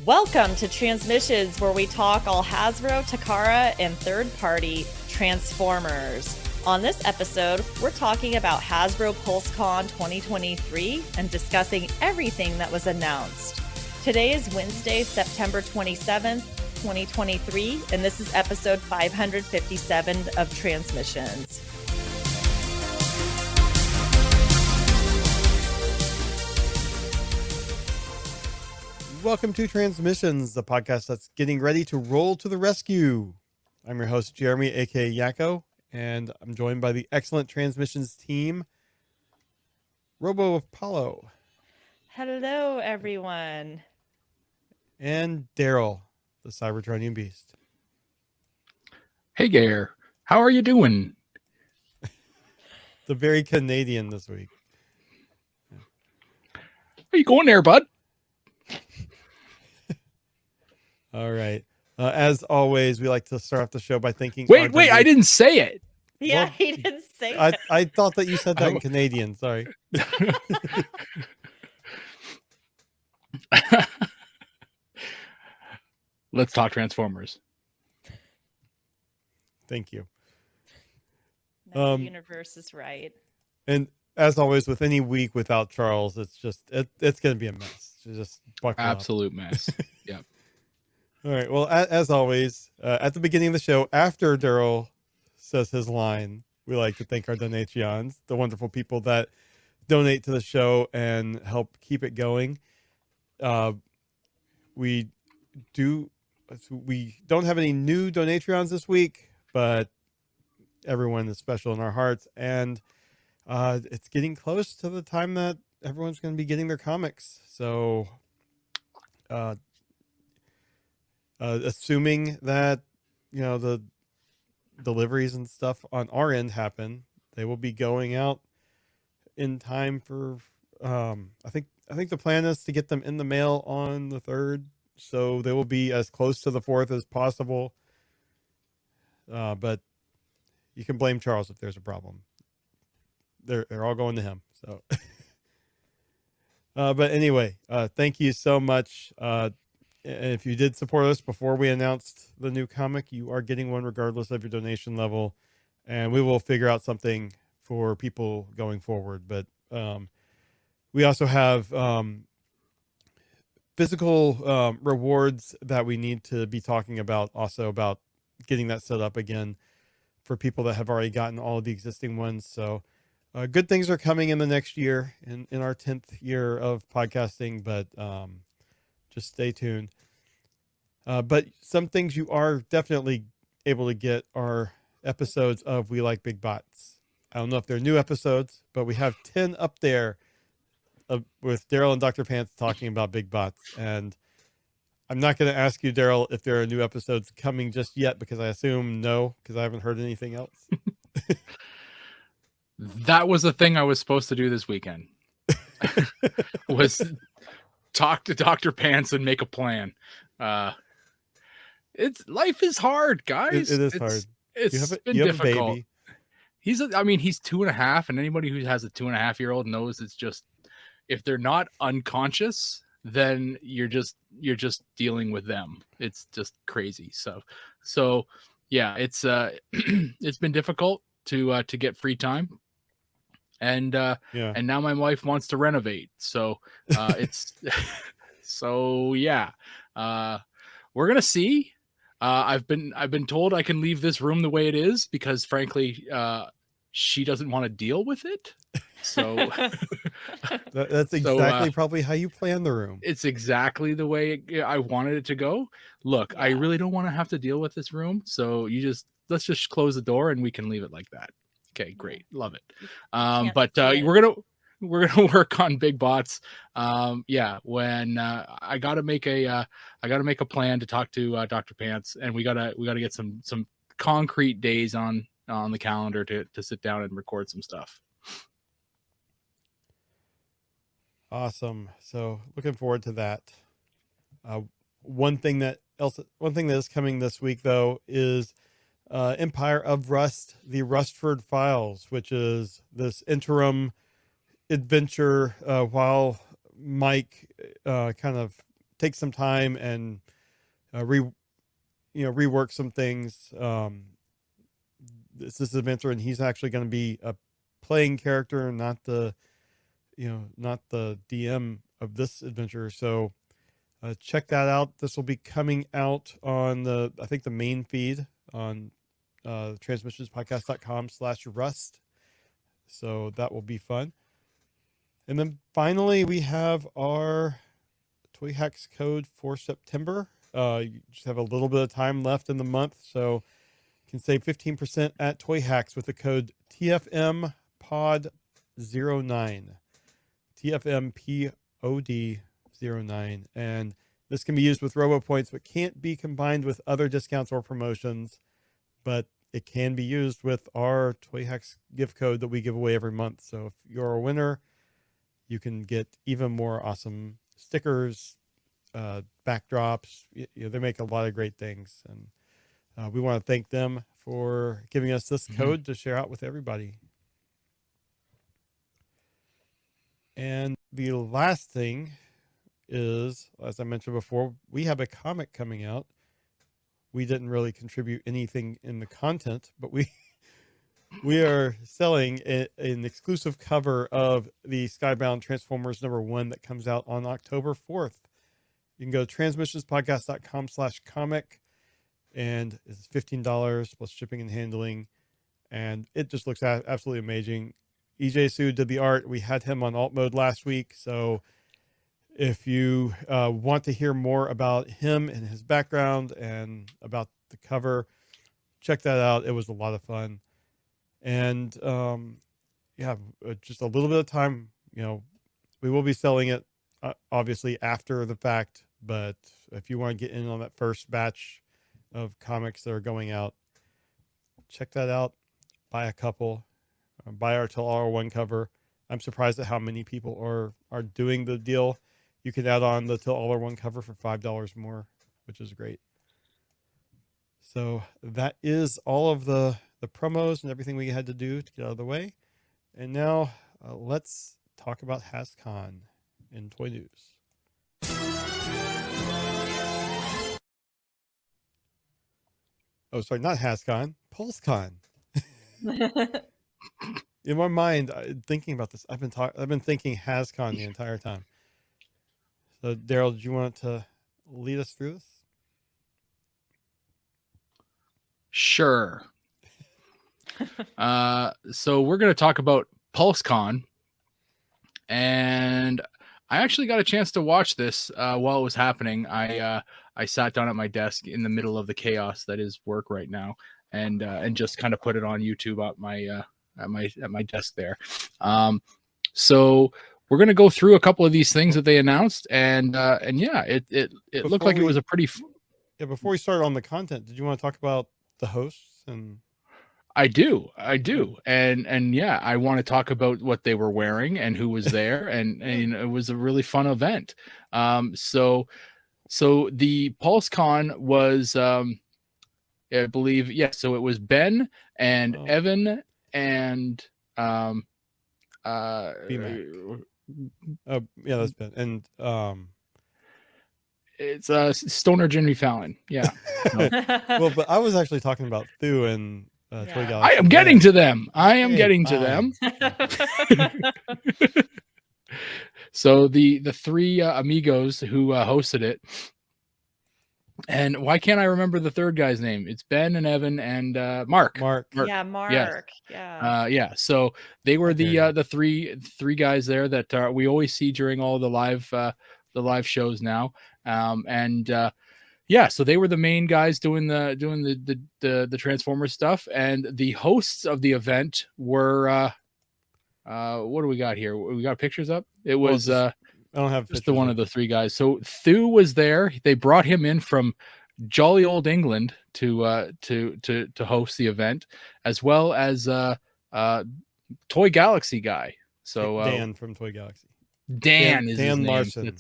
Welcome to TransMissions, where we talk all Hasbro, Takara, and third-party Transformers. On this episode, we're talking about Hasbro Pulse Con 2023 and discussing everything that was announced. Today is Wednesday, September 27th, 2023, and this is episode 557 of TransMissions. Welcome to TransMissions, the podcast that's getting ready to roll to the rescue. I'm your host, Jeremy, aka Yakko, and I'm joined by the excellent TransMissions team, Robo Apollo. Hello, everyone. And Daryl, the Cybertronian Beast. Hey, Gare. How are you doing? The very Canadian this week. Are you going there, bud? All right. As always, we like to start off the show by thanking... Wait, I didn't say it. Yeah, Well, he didn't say that. I thought that you said that in Canadian. Sorry. Let's talk Transformers. Thank you. No, the universe is right. And as always, with any week without Charles, it's going to be a mess. So just buckle up. Absolute mess. Yep. All right. Well, as always, at the beginning of the show, after Daryl says his line, we like to thank our donations, the wonderful people that donate to the show and help keep it going. We don't have any new donatrons this week, but everyone is special in our hearts, and it's getting close to the time that everyone's going to be getting their comics. So, assuming that, the deliveries and stuff on our end happen, they will be going out in time for, I think the plan is to get them in the mail on the 3rd. So they will be as close to the 4th as possible. But you can blame Charles if there's a problem. They're all going to him. So, but anyway, thank you so much. And if you did support us before we announced the new comic, you are getting one regardless of your donation level, and we will figure out something for people going forward. But we also have physical rewards that we need to be talking about, also about getting that set up again for people that have already gotten all of the existing ones. So good things are coming in the next year, in our 10th year of podcasting, but just stay tuned. But some things you are definitely able to get are episodes of We Like Big Bots. I don't know if they're new episodes, but we have 10 up there with Daryl and Dr. Pants talking about big bots. And I'm not going to ask you, Daryl, if there are new episodes coming just yet, because I assume no, because I haven't heard anything else. That was the thing I was supposed to do this weekend. Was talk to Dr. Pants and make a plan. Life is hard, guys. It is hard. It's been you have difficult. a baby. He's 2.5, and anybody who has a 2.5-year-old knows it's just, if they're not unconscious, then you're just dealing with them. It's just crazy. So yeah, it's it's been difficult to get free time. And and now my wife wants to renovate. So it's so yeah. We're gonna see. I've been told I can leave this room the way it is because frankly, she doesn't want to deal with it. So that's exactly probably how you plan the room. It's exactly the way I wanted it to go. Look, I really don't want to have to deal with this room. So let's just close the door and we can leave it like that. Okay, great. Love it. But we're gonna work on big bots. When I gotta make a plan to talk to Dr. Pants, and we gotta get some concrete days on the calendar to sit down and record some stuff. Awesome. So looking forward to that. One thing that is coming this week though is Empire of Rust, the Rustford Files, which is this interim adventure while Mike kind of take some time and rework some things. This adventure, and he's actually going to be a playing character, not the DM of this adventure. So check that out. This will be coming out on the main feed on transmissionspodcast.com/rust. So that will be fun. And then finally, we have our Toy Hacks code for September. You just have a little bit of time left in the month, so you can save 15% at Toy Hacks with the code TFMPOD09. TFMPOD09. And this can be used with RoboPoints, but can't be combined with other discounts or promotions. But it can be used with our Toy Hacks gift code that we give away every month. So if you're a winner, you can get even more awesome stickers, backdrops. They make a lot of great things. And we want to thank them for giving us this code to share out with everybody. And the last thing is, as I mentioned before, we have a comic coming out. We didn't really contribute anything in the content, but we are selling an exclusive cover of the Skybound Transformers #1 that comes out on October 4th. You can go to transmissionspodcast.com/comic, and it's $15 plus shipping and handling. And it just looks absolutely amazing. EJ Sue did the art. We had him on alt mode last week. So if you want to hear more about him and his background and about the cover, check that out. It was a lot of fun. And just a little bit of time, we will be selling it obviously after the fact, but if you want to get in on that first batch of comics that are going out, check that out. Buy a couple, buy our Till All One cover. I'm surprised at how many people are doing the deal. You can add on the Till All Are One cover for $5 more, which is great. So that is all of the promos and everything we had to do to get out of the way. And now let's talk about HasCon in toy news. Oh, sorry, not HasCon, Pulse Con. In my mind, thinking about this, I've been thinking HasCon the entire time. So, Daryl, did you want to lead us through this? Sure. So we're going to talk about Pulse Con, and I actually got a chance to watch this while it was happening. I sat down at my desk in the middle of the chaos that is work right now, and just kind of put it on YouTube at my desk there. So we're going to go through a couple of these things that they announced, and yeah, it looked like it was a pretty. Before we start on the content, did you want to talk about the hosts? And I do. And yeah, I want to talk about what they were wearing and who was there. and it was a really fun event. So the Pulse Con was, I believe, so it was Ben and Evan and, B-Mac. That's Ben. And, it's Stoner Jimmy Fallon. Yeah. Well, but I was actually talking about Thu and Toy Galaxy. I am getting to them. Getting to them. So the three amigos who hosted it, and why can't I remember the third guy's name? It's Ben and Evan and Mark. Yeah, Mark. Yeah. So they were the three guys there that we always see during all the live shows now. So they were the main guys doing the Transformers stuff, and the hosts of the event were what do we got here? We got pictures up. It was I don't have just the one of the three guys. So Thu was there. They brought him in from jolly old England to host the event, as well as Toy Galaxy guy. So Dan from Toy Galaxy. Dan is Dan his Larson. name.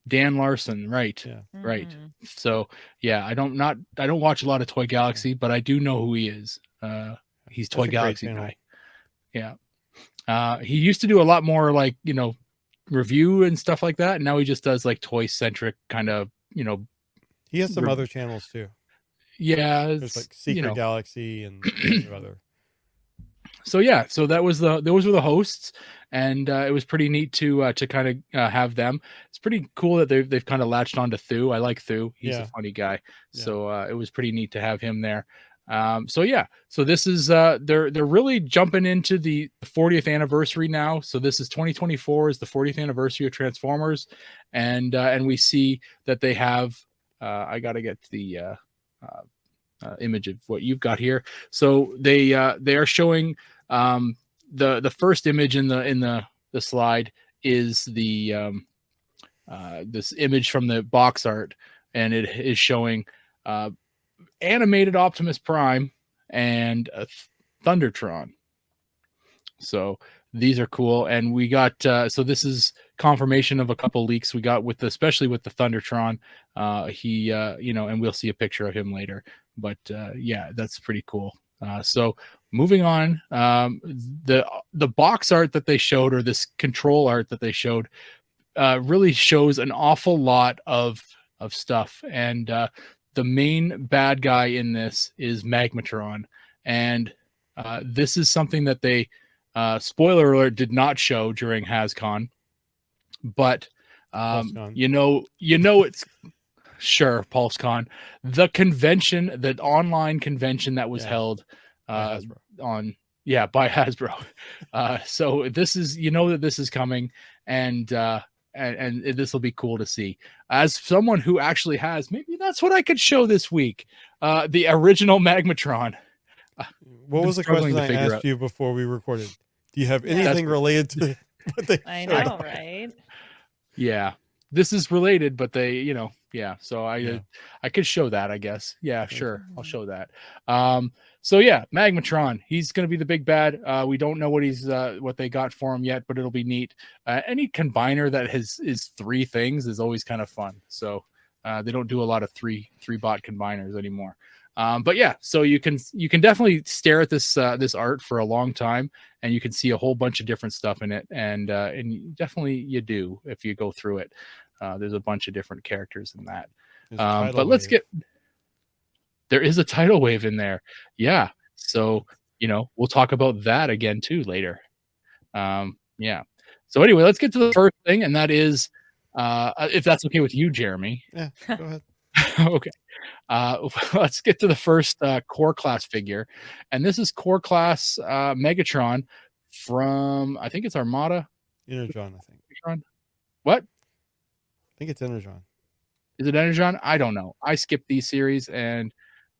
Dan Larson, right? Yeah. Right. So yeah, I don't watch a lot of Toy Galaxy, but I do know who he is. He's Toy Galaxy guy. Yeah. He used to do a lot more like review and stuff like that. And now he just does like toy centric kind of, He has some other channels too. Yeah, There's like Secret Galaxy and other. So yeah, so those were the hosts, and it was pretty neat to kind of have them. It's pretty cool that they've kind of latched onto Thu. I like Thu; he's a funny guy. So it was pretty neat to have him there. So this is they're really jumping into the 40th anniversary now. So this is 2024 is the 40th anniversary of Transformers, and we see that they have. I got to get the image of what you've got here. So they are showing. The first image in the slide is the this image from the box art, and it is showing animated Optimus Prime and a Thundertron. So these are cool, and we got so this is confirmation of a couple leaks we got especially with the Thundertron. He and we'll see a picture of him later, but yeah, that's pretty cool. So moving on, the box art that they showed, or this control art that they showed, really shows an awful lot of stuff. And the main bad guy in this is Magmatron. And this is something that they, spoiler alert, did not show during HasCon. But, it's... Sure, Pulse Con, the convention, the online convention that was held by Hasbro. So this is, that this is coming, and this will be cool to see. As someone who actually has, maybe that's what I could show this week. The original Magmatron. What was the question I asked you before we recorded? Do you have anything related to what they I know, right? Yeah. This is related, but they, so I could show that, I guess. Yeah, sure. I'll show that. So yeah, Magmatron, he's going to be the big bad. We don't know what they got for him yet, but it'll be neat. Any combiner that is three things is always kind of fun. So they don't do a lot of three bot combiners anymore. But yeah, so you can definitely stare at this art for a long time, and you can see a whole bunch of different stuff in it, and definitely you do if you go through it. There's a bunch of different characters in that. But there is a tidal wave in there. Yeah. So, we'll talk about that again too later. Yeah. So anyway, let's get to the first thing, and that is, if that's okay with you, Jeremy. Yeah, go ahead. Okay. Let's get to the first core class figure, and this is core class Megatron from, I think it's Armada. Energon, I think. Megatron? What? I think it's Energon. Is it Energon? I don't know. I skipped these series, and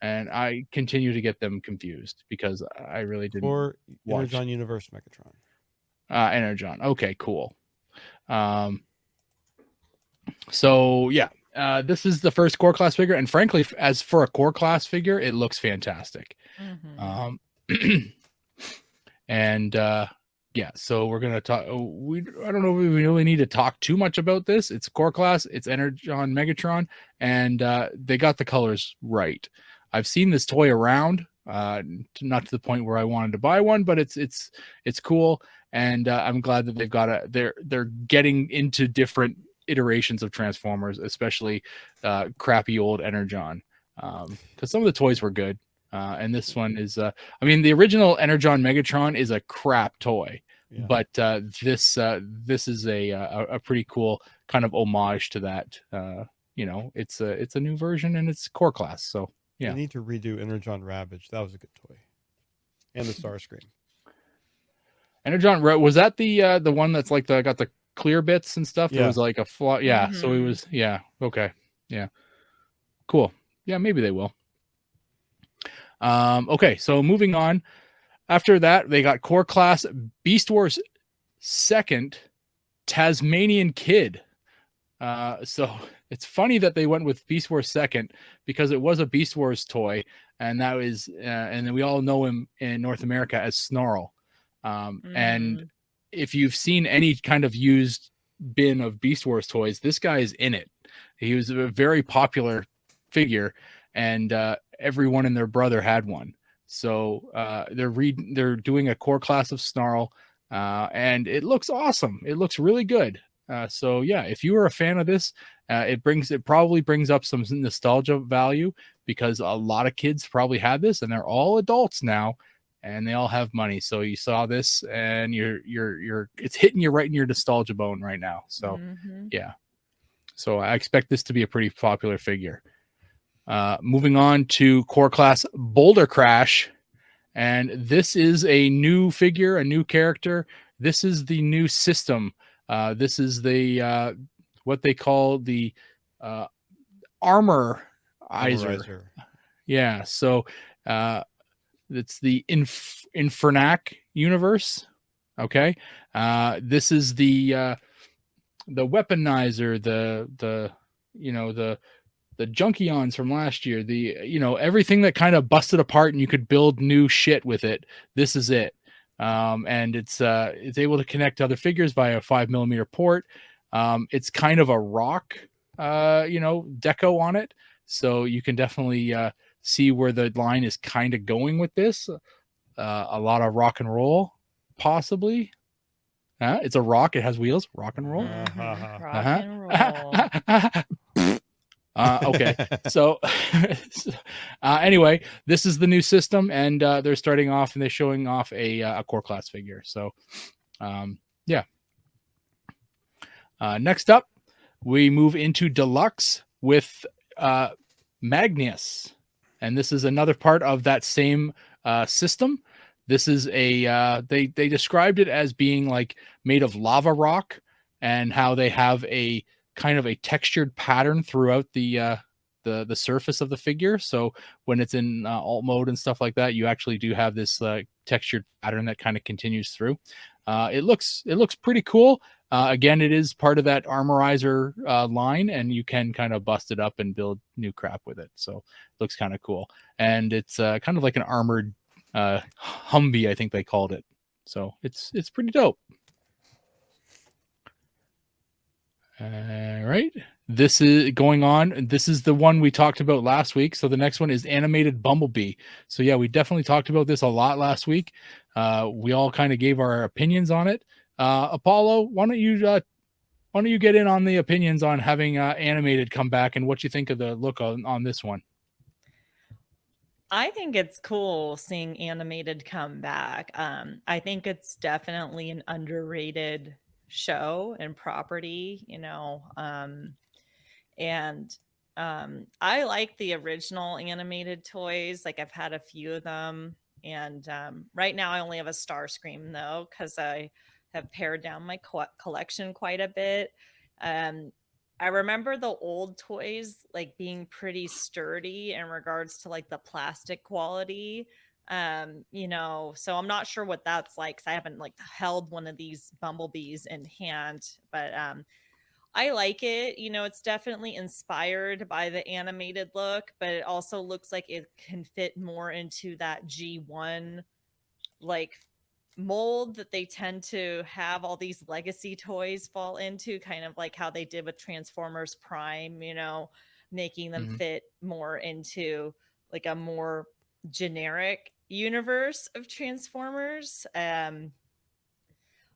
I continue to get them confused because I really didn't. Or Energon Universe Megatron. Energon. Okay, cool. So yeah, this is the first core class figure, and frankly, as for a core class figure, it looks fantastic. Mm-hmm. And yeah, so we're gonna talk. I don't know if we really need to talk too much about this. It's core class. It's Energon Megatron, and they got the colors right. I've seen this toy around, not to the point where I wanted to buy one, but it's cool, and I'm glad that they've got they're getting into different iterations of Transformers, especially crappy old Energon, because some of the toys were good. And this one is, the original Energon Megatron is a crap toy, but this is a pretty cool kind of homage to that. It's a new version, and it's core class. So yeah, they need to redo Energon Ravage. That was a good toy, and the Starscream. Energon, was that the one that's like got the clear bits and stuff? It was like a flaw. Yeah, so it was. Yeah, okay, yeah, cool. Yeah, maybe they will. Okay, so moving on. After that, they got core class Beast Wars second Tasmanian Kid. So it's funny that they went with Beast Wars second because it was a Beast Wars toy, and that was and we all know him in North America as Snarl. And if you've seen any kind of used bin of Beast Wars toys, this guy is in it. He was a very popular figure, and everyone and their brother had one. So they're doing a core class of Snarl, and it looks awesome. It looks really good. So yeah, if you were a fan of this, it probably brings up some nostalgia value, because a lot of kids probably had this, and they're all adults now, and they all have money. So you saw this, and it's hitting you right in your nostalgia bone right now. So yeah, so I expect this to be a pretty popular figure. Moving on to Core Class Boulder Crash, and this is a new figure, a new character. This is the new system. This is the what they call the armorizer. Yeah, so it's the Infernac universe. Okay, this is the weaponizer, the Junkions from last year, everything that kind of busted apart and you could build new shit with it. This is it. And it's able to connect to other figures via a 5mm port. It's kind of a rock, deco on it. So you can definitely see where the line is kind of going with this. A lot of rock and roll, possibly. It's a rock. It has wheels. Rock and roll. Rock and roll. Okay. So anyway, this is the new system, and they're starting off and they're showing off a core class figure. So yeah. Next up, we move into deluxe with Magnus, and this is another part of that same system. This is they described it as being like made of lava rock, and how they have a kind of a textured pattern throughout the surface of the figure. So when it's in alt mode and stuff like that, you actually do have this textured pattern that kind of continues through. It looks pretty cool. Again, it is part of that armorizer line, and you can kind of bust it up and build new crap with it. So it looks kind of cool. And it's kind of like an armored Humvee, I think they called it. So it's pretty dope. All right. This is going on. This is the one we talked about last week. So the next one is Animated Bumblebee. So yeah, we definitely talked about this a lot last week. We all kind of gave our opinions on it. Apollo, why don't you get in on the opinions on having animated come back, and what you think of the look on this one? I think it's cool seeing animated come back. I think it's definitely an underrated show and property, and I like the original animated toys. Like, I've had a few of them, and right now I only have a Starscream though, because I have pared down my collection quite a bit. I remember the old toys like being pretty sturdy in regards to like the plastic quality. So I'm not sure what that's like, because I haven't like held one of these bumblebees in hand, but I like it. It's definitely inspired by the animated look, but it also looks like it can fit more into that G1 like mold that they tend to have all these legacy toys fall into, kind of like how they did with Transformers Prime, making them fit more into like a more generic universe of Transformers.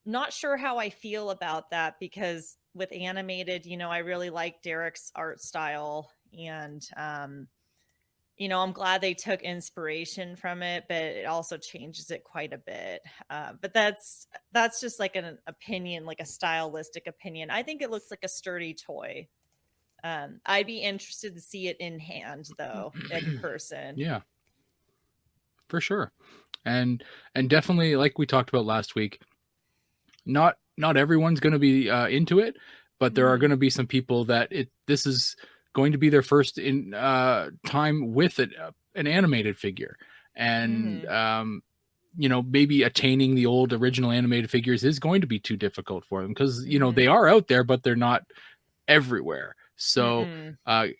Not sure how I feel about that, because with animated, I really like Derek's art style, and I'm glad they took inspiration from it, but it also changes it quite a bit. But that's just like an opinion, like a stylistic opinion. I think it looks like a sturdy toy. I'd be interested to see it in hand, though, in person. Yeah, for sure. And definitely, like we talked about last week, not everyone's going to be into it, but there are going to be some people that this is going to be their first in time with an animated figure, and maybe attaining the old original animated figures is going to be too difficult for them, because they are out there, but they're not everywhere. So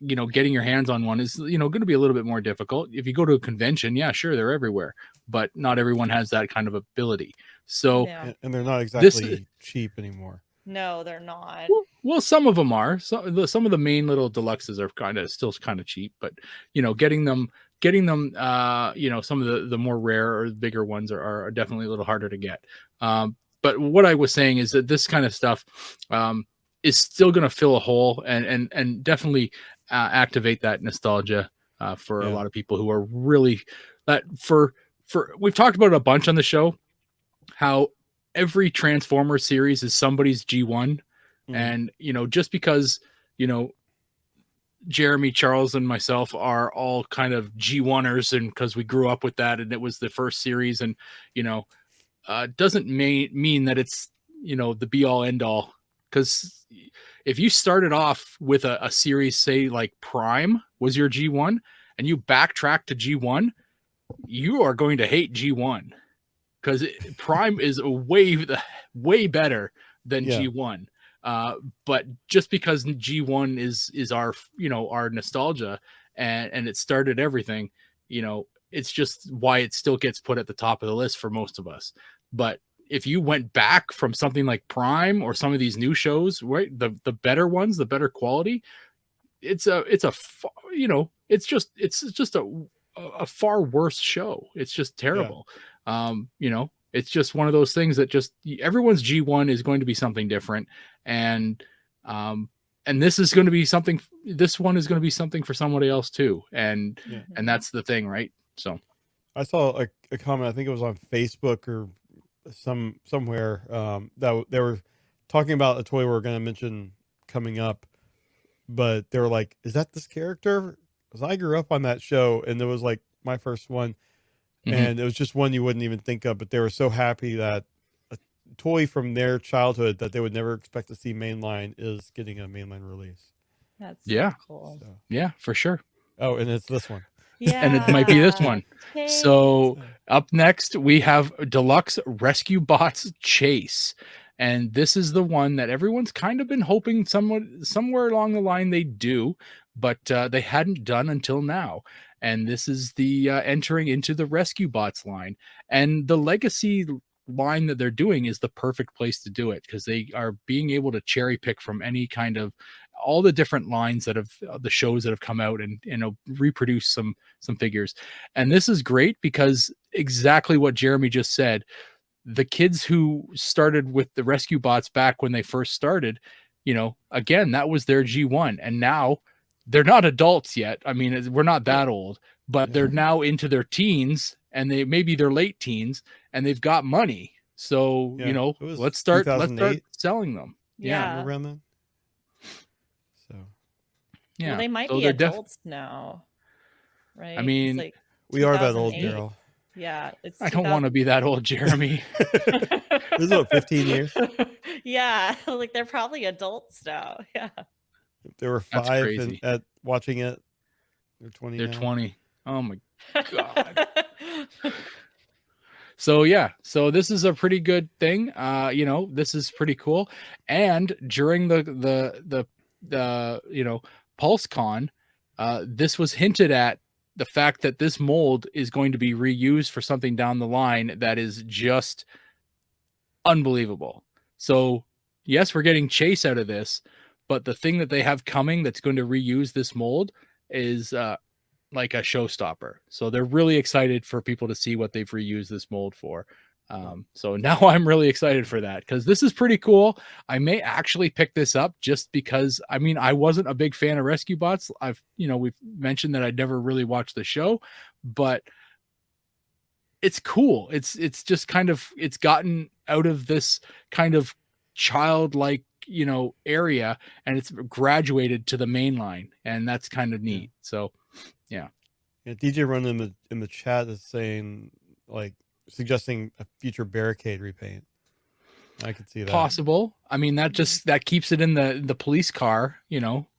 getting your hands on one is going to be a little bit more difficult. If you go to a convention, yeah, sure, they're everywhere, but not everyone has that kind of ability. So and they're not exactly cheap anymore. No, they're not. Well, some of them are. Some of the main little deluxes are still kind of cheap, but getting them, some of the more rare or bigger ones are definitely a little harder to get. But what I was saying is that this kind of stuff, is still going to fill a hole and definitely activate that nostalgia for a lot of people who are really that for we've talked about it a bunch on the show, how every Transformers series is somebody's G1. And, just because, Jeremy, Charles, and myself are all kind of G1ers, and because we grew up with that and it was the first series, and, doesn't mean that it's, the be all end all. Because if you started off with a series, say like Prime was your G1, and you backtrack to G1, you are going to hate G1 because Prime is way better than G1. But just because G1 is our our nostalgia and it started everything, it's just why it still gets put at the top of the list for most of us. But if you went back from something like Prime or some of these new shows, right, the better ones, the better quality, it's just a far worse show. It's just terrible. It's just one of those things that just everyone's G1 is going to be something different. And this is going to be something, this one is going to be something for somebody else too. And that's the thing, right? So I saw a comment, I think it was on Facebook or somewhere, that they were talking about a toy we're going to mention coming up, but they were like, is that this character? Because I grew up on that show, and it was like my first one. And it was just one you wouldn't even think of, but they were so happy that a toy from their childhood that they would never expect to see mainline is getting a mainline release. That's cool. So. Yeah, for sure. Oh, and it's this one. Yeah. And it might be this one. So up next, we have Deluxe Rescue Bots Chase. And this is the one that everyone's kind of been hoping somewhere along the line they do, but they hadn't done until now. And this is the entering into the Rescue Bots line. And the Legacy line that they're doing is the perfect place to do it, because they are being able to cherry pick from any kind of all the different lines that have the shows that have come out and reproduce some figures. And this is great because exactly what Jeremy just said, the kids who started with the Rescue Bots back when they first started, again, that was their G1. And now they're not adults yet. I mean, we're not that old, but they're now into their teens, and maybe they're late teens, and they've got money. So, let's start selling them. Yeah. Around then. So, well, they might be adults now, right? I mean, we are that old, Daryl. Yeah, I don't want to be that old, Jeremy. This is what, 15 years? Yeah, like they're probably adults now. Yeah. If they were 5 at watching it, they're 20. They're now. 20. Oh my God. So this is a pretty good thing. This is pretty cool. And during the Pulse Con, this was hinted at, the fact that this mold is going to be reused for something down the line that is just unbelievable. So yes, we're getting Chase out of this, but the thing that they have coming that's going to reuse this mold is like a showstopper. So they're really excited for people to see what they've reused this mold for. So now I'm really excited for that, because this is pretty cool. I may actually pick this up just because, I mean, I wasn't a big fan of Rescue Bots. We've mentioned that I'd never really watched the show, but it's cool. It's just kind of, it's gotten out of this kind of childlike, area, and it's graduated to the main line, and that's kind of neat. So, yeah. DJ Run in the chat is saying, like, suggesting a future barricade repaint. I could see that. Possible. I mean, that keeps it in the police car,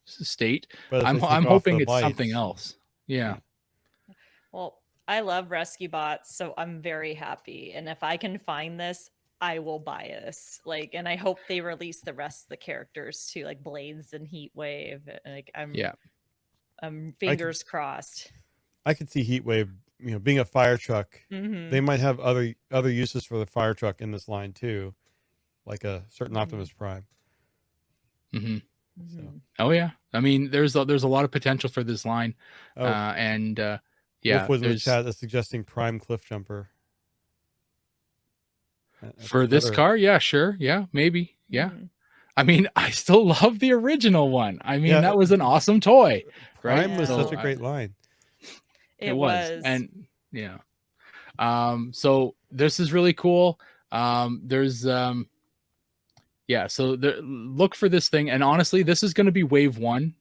state. But I'm hoping it's something else. Yeah. Well, I love Rescue Bots, so I'm very happy. And if I can find this, I will buy this. And I hope they release the rest of the characters too, like Blades and Heatwave. I'm fingers crossed. I could see Heatwave, being a fire truck. They might have other uses for the fire truck in this line too, like a certain Optimus Prime. So. Oh yeah, I mean, there's a lot of potential for this line. Wolf was in the chat that's suggesting Prime Cliff Jumper for this car. Yeah, sure. Yeah, maybe. Yeah. I mean, I still love the original one. I mean, Yeah, that was an awesome toy, right? Prime was Yeah. such a great line. It was. And yeah. So this is really cool. There's yeah, so look for this thing, and honestly, this is going to be wave 1.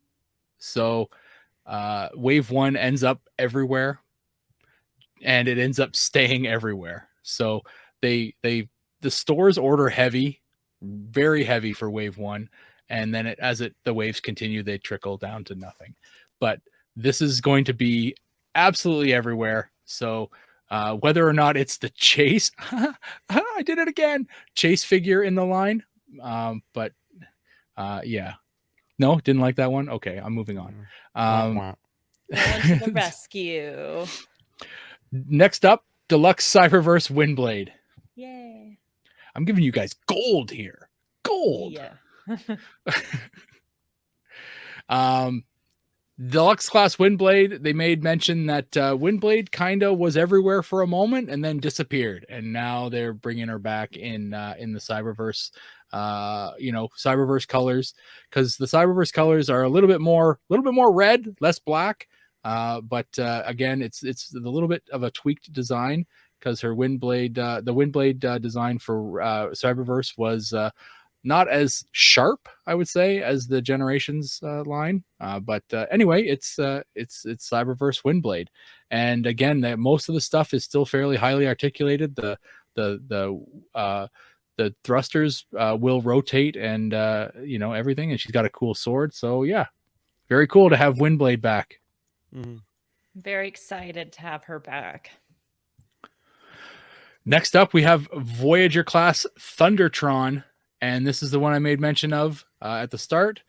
So wave 1 ends up everywhere, and it ends up staying everywhere. So the stores order heavy, very heavy for wave 1, and then the waves continue, they trickle down to nothing. But this is going to be absolutely everywhere. So whether or not it's the Chase, I did it again, Chase figure in the line, but yeah, no, didn't like that one. Okay, I'm moving on. Wah, wah. No one to the rescue. Next up, Deluxe Cyberverse Windblade. Yay. I'm giving you guys gold here. Gold. Yeah. Deluxe class Windblade, they made mention that Windblade kind of was everywhere for a moment and then disappeared, and now they're bringing her back in the Cyberverse, Cyberverse colors, because the Cyberverse colors are a little bit more red, less black, but again, it's a little bit of a tweaked design, because her Windblade, the Windblade design for Cyberverse was not as sharp, I would say, as the Generations line. But anyway, it's Cyberverse Windblade, and again, most of the stuff is still fairly highly articulated. The thrusters will rotate, and everything, and she's got a cool sword. So yeah, very cool to have Windblade back. Mhm. Very excited to have her back. Next up, we have Voyager class Thundertron. And this is the one I made mention of at the start.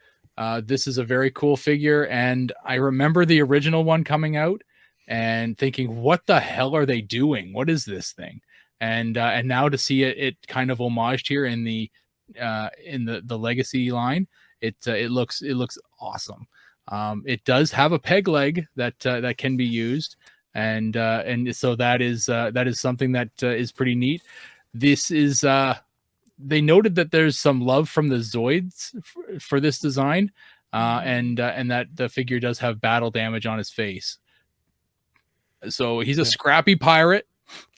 This is a very cool figure. And I remember the original one coming out and thinking, what the hell are they doing? What is this thing? And now to see it kind of homaged here in the Legacy line, it looks awesome. It does have a peg leg that can be used. And so that is something that is pretty neat. This is they noted that there's some love from the Zoids for this design, and that the figure does have battle damage on his face. So he's a scrappy pirate,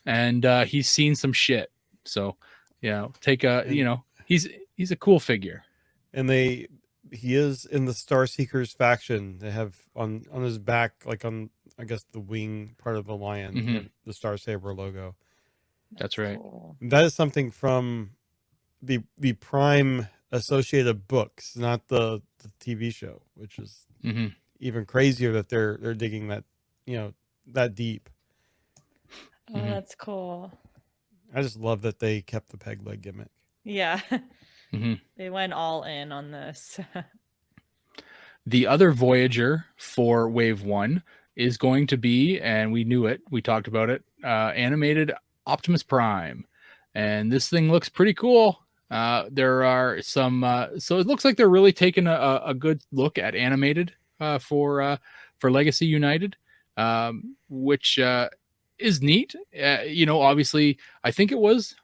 and he's seen some shit. So he's a cool figure. And he is in the Star Seekers faction. They have on his back, like on, I guess, the wing part of the lion, the Star Saber logo. That's right. Cool. That is something from the Prime Associated books, not the TV show, which is even crazier that they're digging that that deep. Oh, that's cool. I just love that they kept the peg leg gimmick. Yeah. They went all in on this. The other Voyager for Wave 1 is going to be, and we knew it, we talked about it, animated Optimus Prime. And this thing looks pretty cool. There are some, so it looks like they're really taking a good look at animated for Legacy United, which is neat. Obviously, I think it was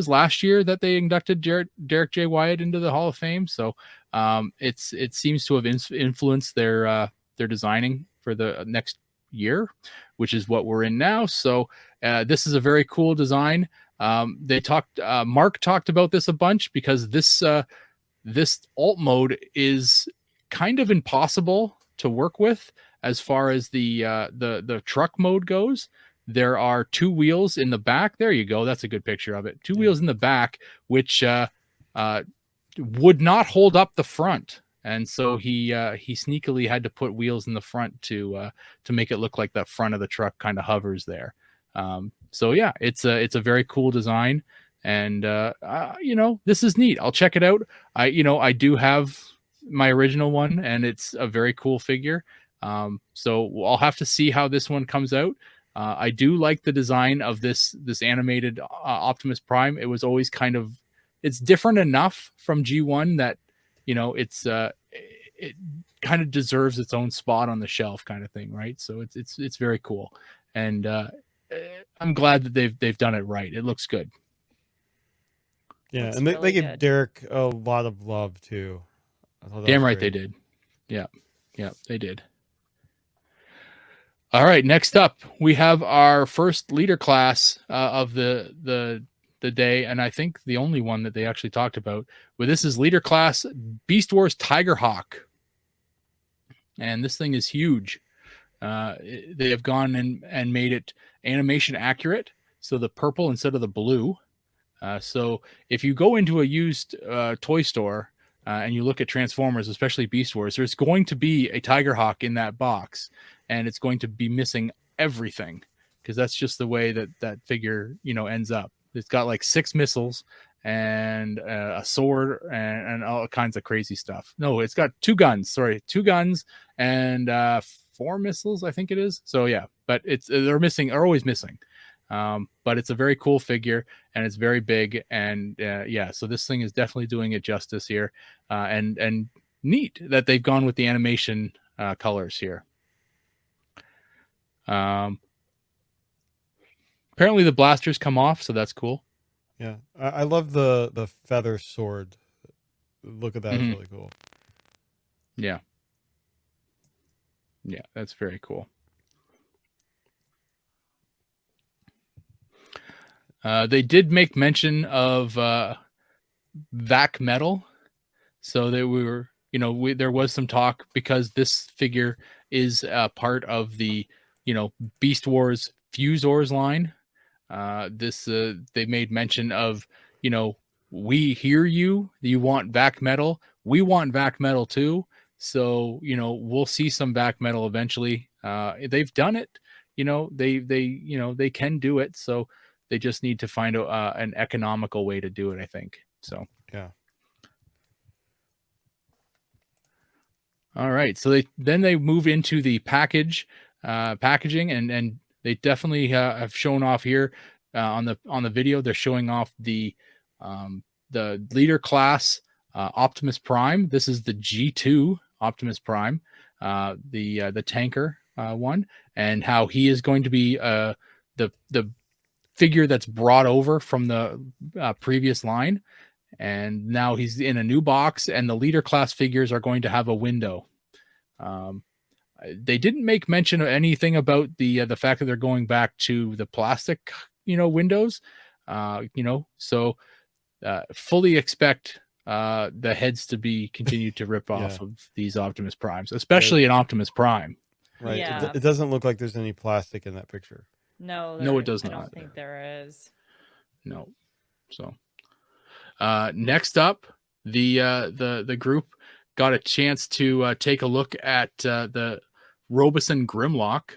last year that they inducted Derek J. Wyatt into the Hall of Fame. So it seems to have influenced their designing for the next year, which is what we're in now. So this is a very cool design. Mark talked about this a bunch, because this alt mode is kind of impossible to work with as far as the truck mode goes. There are 2 wheels in the back. There you go. That's a good picture of it. 2 wheels in the back, which would not hold up the front. And so he sneakily had to put wheels in the front to make it look like the front of the truck kind of hovers there. So yeah, it's a very cool design, and this is neat. I'll check it out. I do have my original one, and it's a very cool figure. So I'll have to see how this one comes out. I do like the design of this animated Optimus Prime. It was always it's different enough from G1 that it kind of deserves its own spot on the shelf, kind of thing, right? So it's very cool, and I'm glad that they've done it right. It looks good. Yeah, Looks and they really gave good. Derek a lot of love too. I thought that Damn was right they great. did. Yeah, they did. All right, next up we have our first leader class of the day, and I think the only one that they actually talked about. Well, this is leader class Beast Wars Tigerhawk, and this thing is huge. They have gone and made it animation accurate, so the purple instead of the blue. So if you go into a used toy store and you look at Transformers, especially Beast Wars, there's going to be a Tigerhawk in that box, and it's going to be missing everything because that's just the way that figure ends up. It's got like 6 missiles and a sword and all kinds of crazy stuff. No, it's got 2 guns. Sorry, 2 guns and 4 missiles, I think it is. So yeah, but they're always missing. But it's a very cool figure and it's very big, and so this thing is definitely doing it justice here, and neat that they've gone with the animation colors here. Apparently the blasters come off, so that's cool. Yeah, I love the feather sword. Look at that, it's really cool. Yeah, that's very cool. They did make mention of vac metal, so that we were, there was some talk because this figure is part of the, Beast Wars Fusors line. They made mention of, we hear you. You want vac metal. We want vac metal too. So we'll see some vac metal eventually. They've done it. They can do it. So they just need to find an economical way to do it, I think. So yeah. All right. So they move into the packaging, and they definitely have shown off here on the video. They're showing off the leader class Optimus Prime. This is the G2 Optimus Prime, the tanker one, and how he is going to be the figure that's brought over from the previous line. And now he's in a new box, and the leader class figures are going to have a window. They didn't make mention of anything about the fact that they're going back to the plastic, windows. So fully expect the heads to be continued to rip off of these Optimus Primes, especially an Optimus Prime. Right. Yeah. It doesn't look like there's any plastic in that picture. No, it does not. I don't think there is. No. So next up, the group got a chance to take a look at the Robeson Grimlock,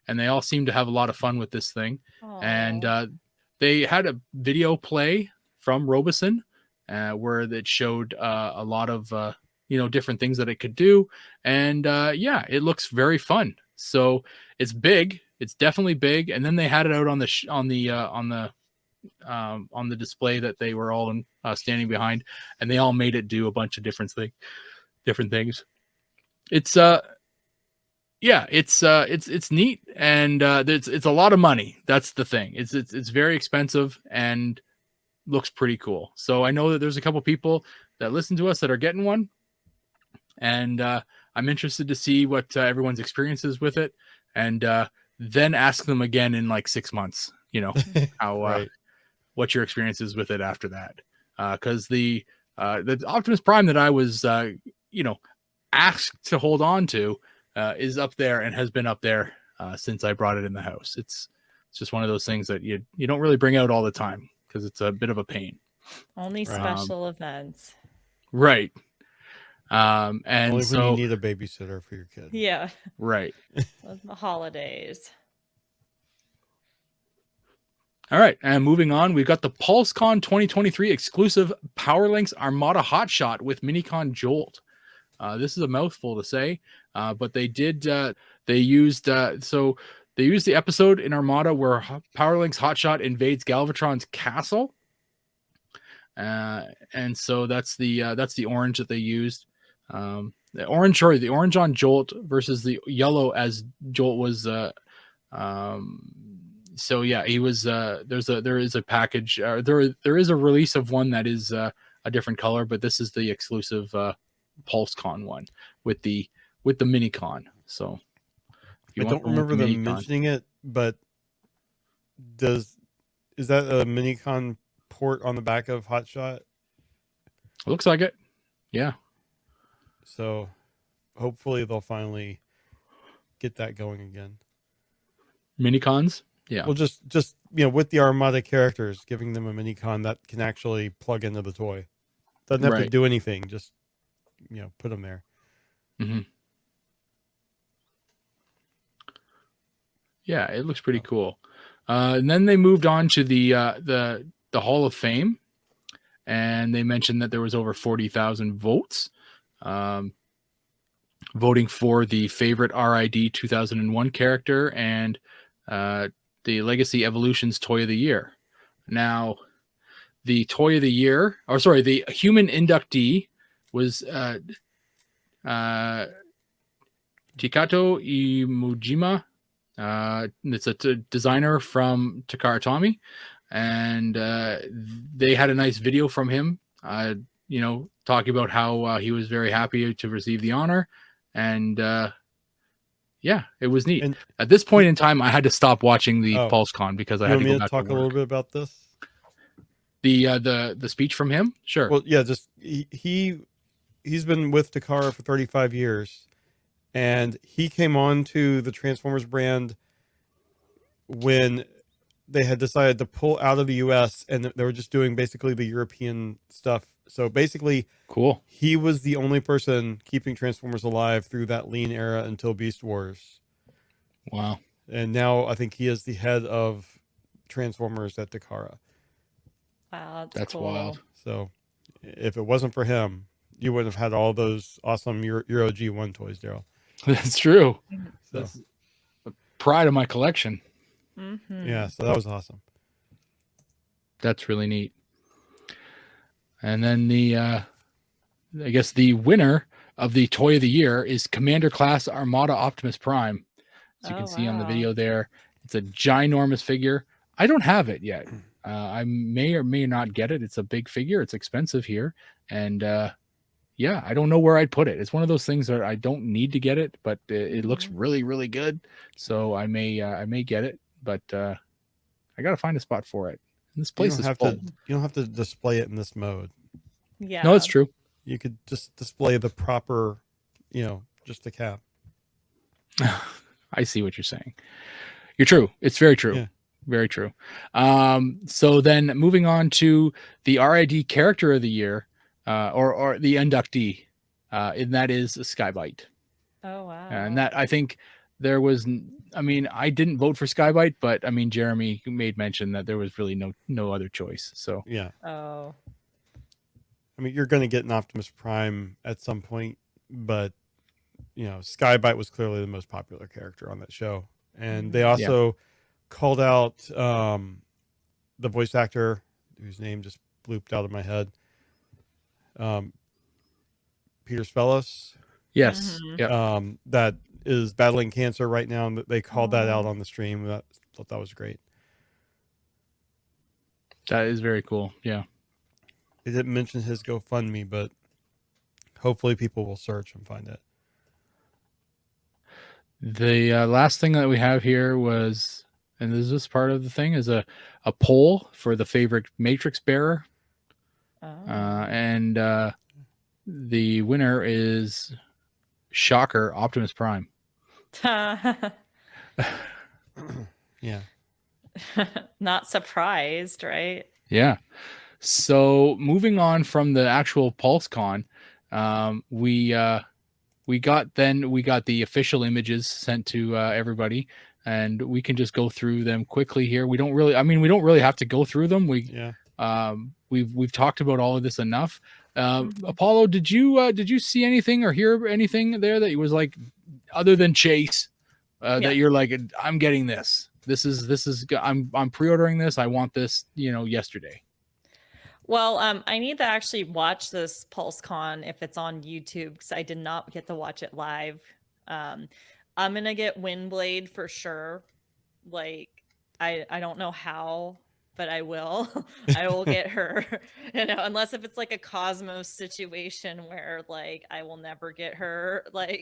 and they all seem to have a lot of fun with this thing. Aww. And they had a video play from Robeson where it showed a lot of different things that it could do, and it looks very fun. So it's big. It's definitely big. And then they had it out on the display that they were all standing behind, and they all made it do a bunch of different things. It's it's neat, and it's a lot of money. That's the thing. It's very expensive and looks pretty cool. So I know that there's a couple people that listen to us that are getting one, and I'm interested to see what everyone's experiences with it, and then ask them again in like 6 months. How right. what your experience is with it after that. Because the Optimus Prime that I was, asked to hold on to is up there and has been up there since I brought it in the house. It's just one of those things that you don't really bring out all the time because it's a bit of a pain. Only special events. Right. And only so when you need a babysitter for your kid. Yeah. Right. The holidays. All right, and moving on, we've got the Pulse Con 2023 exclusive Powerlinks Armada Hotshot with Minicon Jolt. This is a mouthful to say, but they did. They used the episode in Armada where Powerlinks Hotshot invades Galvatron's castle, and so that's the orange that they used. The orange on Jolt versus the yellow as Jolt was so yeah, he was. There is a package. There is a release of one that is a different color, but this is the exclusive Pulse Con one with the mini con. So if you I want don't the one with remember the mini them con, mentioning it, but is that a Minicon port on the back of Hotshot? it looks like it. Yeah. So hopefully they'll finally get that going again. Mini cons. Yeah. Well, just with the Armada characters, giving them a Minicon that can actually plug into the toy. Doesn't have to Right. do anything. Just put them there. Mm-hmm. Yeah, it looks pretty cool. And then they moved on to the Hall of Fame, and they mentioned that there was over 40,000 votes, voting for the favorite RID 2001 character and the Legacy Evolutions Toy of the Year. Now, the Toy of the Year, the human inductee was Chikato Imujima. It's a designer from Takara Tomy, and they had a nice video from him, talking about how he was very happy to receive the honor, and yeah, it was neat. And at this point in time, I had to stop watching the Pulse Con because I you had want to me go to back talk to a little work. bit about this? The speech from him, sure. Well, yeah, just he's been with Takara for 35 years, and he came on to the Transformers brand when they had decided to pull out of the US and they were just doing basically the European stuff. So basically, Cool. he was the only person keeping Transformers alive through that lean era until Beast Wars. Wow. And now I think he is the head of Transformers at Takara. Wow, That's cool. wild. So if it wasn't for him, you wouldn't have had all those awesome Euro G1 toys, Daryl. That's true. So, That's the pride of my collection. Mm-hmm. yeah, so that was awesome. That's really neat. And then I guess the winner of the Toy of the Year is Commander Class Armada Optimus Prime. As you can see on the video there, it's a ginormous figure. I don't have it yet. I may or may not get it. It's a big figure. It's expensive here. And yeah, I don't know where I'd put it. It's one of those things that I don't need to get it, but it looks really, really good. So I may get it, but I got to find a spot for it. And this place is full. You don't have to display it in this mode. Yeah. No, it's true. You could just display the proper, just the cap. I see what you're saying. You're true. It's very true. Yeah. Very true. So then moving on to the RID Character of the Year, or the inductee, and that is Skybite. Oh, wow. And that, I think there was, I didn't vote for Skybite, but Jeremy made mention that there was really no other choice. So yeah. Oh. You're going to get an Optimus Prime at some point, but Skybite was clearly the most popular character on that show. And they also called out the voice actor whose name just blooped out of my head. Peter Spellos. Yes. Mm-hmm. Yeah. That is battling cancer right now, and they called that out on the stream. I thought that was great. That is very cool. Yeah. They didn't mention his GoFundMe, but hopefully people will search and find it. The last thing that we have here was, and this is part of the thing, is a poll for the favorite Matrix bearer. Oh. And the winner is, shocker, Optimus Prime. Yeah. Not surprised, right? Yeah. So moving on from the actual Pulse Con, we got the official images sent to everybody, and we can just go through them quickly here. We don't really have to go through them. We've talked about all of this enough. Apollo, did you see anything or hear anything there that was like, other than Chase, that you're like, I'm getting this. I'm pre-ordering this. I want this, yesterday. Well, I need to actually watch this Pulse Con if it's on YouTube, because I did not get to watch it live. I'm gonna get Windblade for sure. Like, I don't know how, but I will. I will get her. Unless if it's like a Cosmos situation where like I will never get her, like,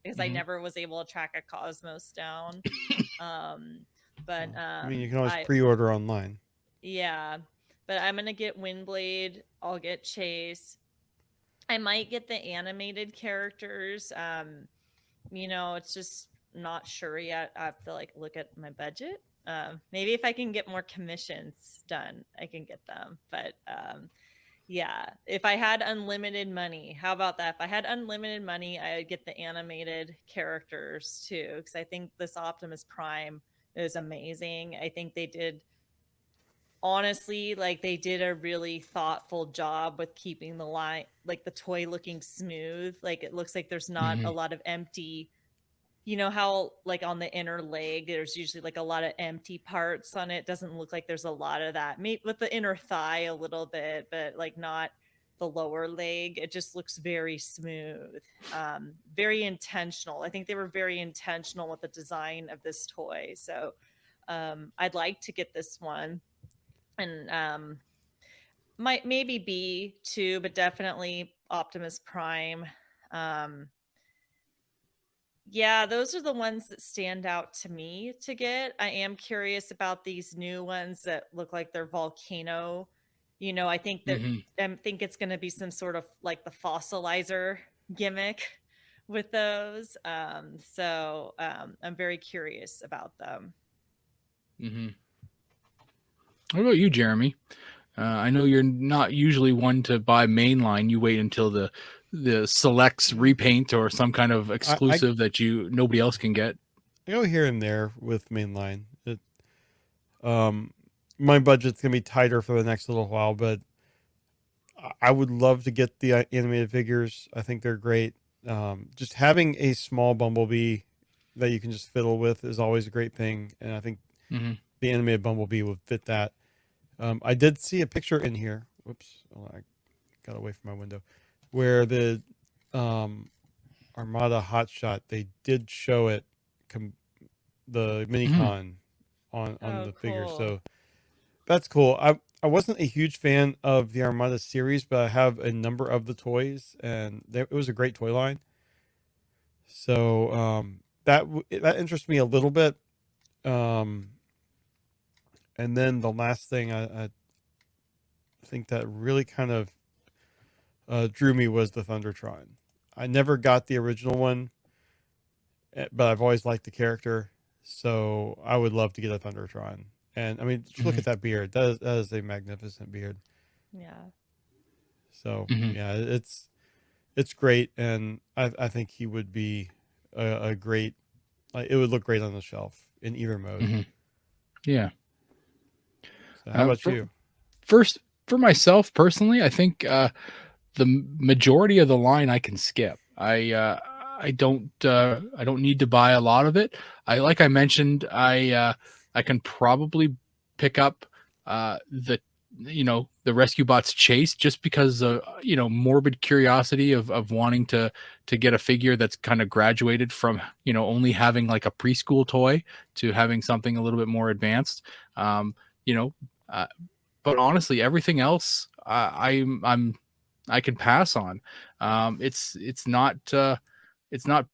because I Mhm. never was able to track a Cosmos down. But I mean, you can always I pre-order online. yeah, but I'm gonna get Windblade. I'll get Chase. I might get the animated characters. It's just not sure yet. I have to like look at my budget. Maybe if I can get more commissions done, I can get them. But yeah, if I had unlimited money, how about that? If I had unlimited money, I would get the animated characters too, because I think this Optimus Prime is amazing. I think they did, honestly, like they did a really thoughtful job with keeping the line, like the toy looking smooth. Like it looks like there's not a Mhm. lot of empty, how like on the inner leg there's usually like a lot of empty parts on it. Doesn't look like there's a lot of that. Maybe with the inner thigh a little bit, but like not the lower leg. It just looks very smooth, very intentional. I think they were very intentional with the design of this toy. So I'd like to get this one. And might maybe B too, but definitely Optimus Prime. um Yeah, those are the ones that stand out to me to get. I am curious about these new ones that look like they're volcano. I think that Mhm. I think it's going to be some sort of like the fossilizer gimmick with those. I'm very curious about them. Mhm. What about you, Jeremy? I know you're not usually one to buy mainline. You wait until the selects repaint or some kind of I exclusive that nobody else can get. go here and there with mainline. Um, my budget's gonna be tighter for the next little while, but I would love to get the animated figures. I think they're great. Just having a small Bumblebee that you can just fiddle with is always a great thing, and I think Mm-hmm. the animated Bumblebee would fit that. I did see a picture in here. Whoops, I got away from my window, where the um, Armada Hotshot, they did show it, the Mm-hmm. Minicon on Oh, the figure. cool. So that's cool. I wasn't a huge fan of the Armada series, but I have a number of the toys, and it was a great toy line. So that interests me a little bit. Um, and then the last thing I think that really kind of drew me was the Thundertron. I never got the original one, but I've always liked the character, so I would love to get a Thundertron. And I mean, just look Mm-hmm. at that beard. That is a magnificent beard. Yeah. So Mm-hmm. yeah, it's great, and I think he would be a great. Like, it would look great on the shelf in either mode. Mm-hmm. Yeah. So how about For, you? first, for myself personally, I think the majority of the line I can skip. I don't need to buy a lot of it. Like I mentioned, I can probably pick up the the Rescue Bots Chase just because of morbid curiosity of wanting to get a figure that's kind of graduated from only having like a preschool toy to having something a little bit more advanced. Um, you know, uh, but honestly, everything else I can pass on. It's not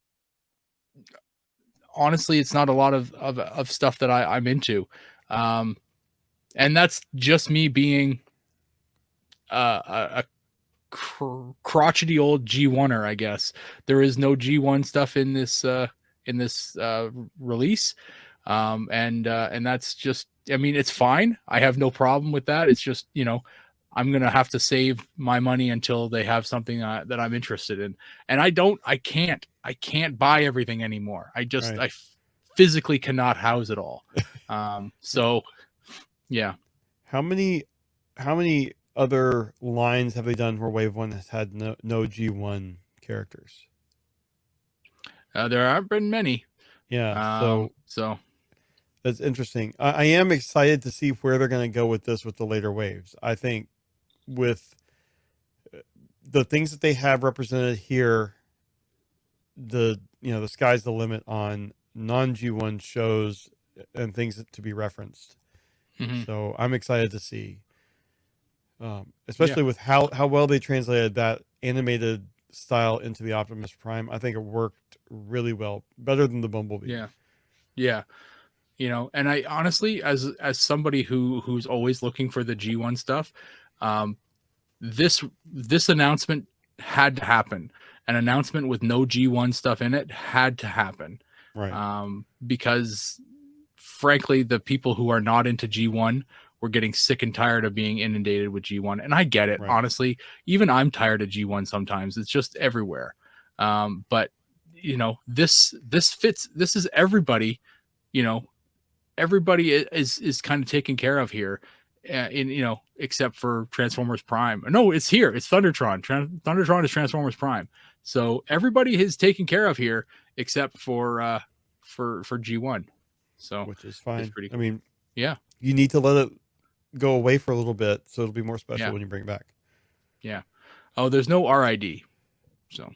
honestly, it's not a lot of stuff that I'm into. Um, and that's just me being a crotchety old G1er, I guess. There is no G1 stuff in this release. And that's just, I mean, it's fine. I have no problem with that. It's just, I'm going to have to save my money until they have something that I'm interested in. And I can't buy everything anymore. Right. I physically cannot house it all. So yeah. How many how many other lines have they done where Wave One has had no G1 characters? There aren't been many. Yeah, so So that's interesting. I am excited to see where they're going to go with this with the later waves. I think with the things that they have represented here, the sky's the limit on non G1 shows and things to be referenced. Mhm. So I'm excited to see, especially with how well they translated that animated style into the Optimus Prime. I think it worked really well, better than the Bumblebee. Yeah. Yeah. You know, and I honestly, as somebody who's always looking for the G1 stuff, um, this announcement had to happen. An announcement with no G1 stuff in it had to happen. Right. Because frankly, the people who are not into G1 were getting sick and tired of being inundated with G1. And I get it, Right. honestly. Even I'm tired of G1 sometimes. It's just everywhere. But you know, this fits. This is everybody. You know, everybody is kind of taken care of here. In you know, except for Transformers Prime. No, it's here. It's Thundertron. Thundertron is Transformers Prime. So everybody is taken care of here, except for G1. So Which is it's fine. pretty I cool. mean, Yeah. you need to let it go away for a little bit, so it'll be more special Yeah. when you bring it back. Yeah. Oh, there's no RID. So